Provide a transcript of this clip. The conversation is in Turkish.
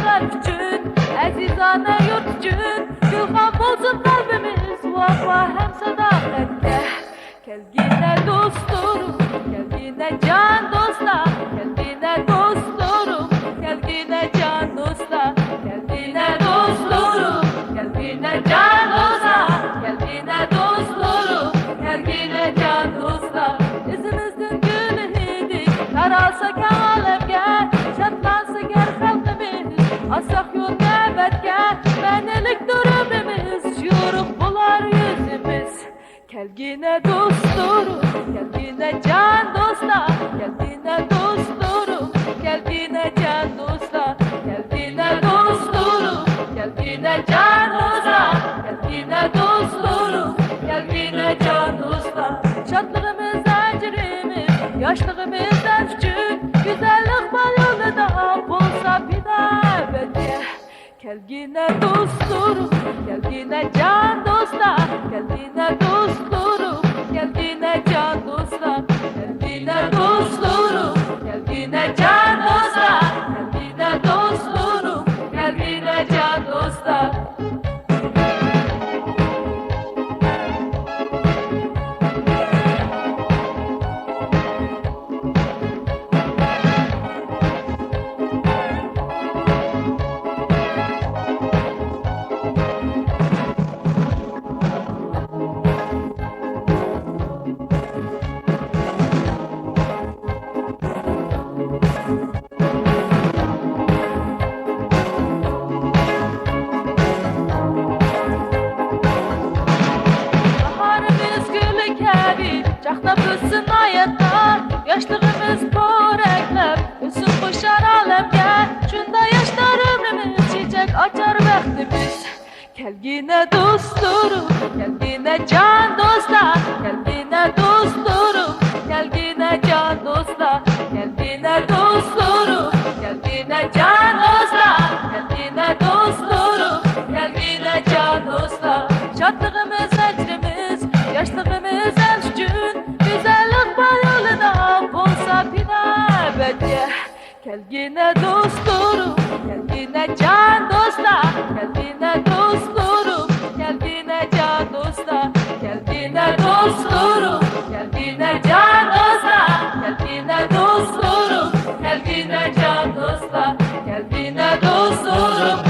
kalp üçün, əzizanə yurt üçün, gülxan olsun qalbimiz, vəfa həm sədaqətdə. Gel yine dostum, gel yine can dostlar, gel yine dostum, gel yine can dostlar, gel yine dostum, gel yine can dostlar, gel yine dostum, gel yine can dostlar. İzimizden gülühidik, daralsa kalemge, şatlansa gel kalbimiz, asak yol nebetge, menelik durumimiz, yuruk bular yüzümüz. Gel yine dostum, gel yine can dostlar, gel yine dostum, gel yine can dostlar, gel yine dostum, gel yine can dostlar, gel yine dostum, gel yine can dostlar. Şadlığımız zincirimiz, yaşlığımızdan küçük, güzellik var yolunda, bulsa bir daha ebediye. Gel yine dostum, gel yine can dostlar, gel yine dostum, gel yine can dostlar, gel yine dostum, gel yine can dostlar, gel yine dostum, gel yine can dostlar. Çaxta büsün ayətlər, yaşlığımız porəkləm, üsün qoşar aləmgə, şunda yaşlar ömrümüz, çiçək açar bəxtimiz. Gel yine dostum, gel yine can dostlar, gel yine dostum, gel yine can dostlar, gel yine dostum, gel yine can dostlar, gel yine dostum, gel yine can dostlar. Şadlığımız əcrimiz, yaşlığımız gün, güzellik var yoluna, bulsa bina ebediye. Gel yine dostum, gel yine can dostlar, gel yine dostum, gel yine can dostlar, gel yine dostum, gel yine can dostlar, gel yine dostum, gel yine can dostlar, gel yine dostum.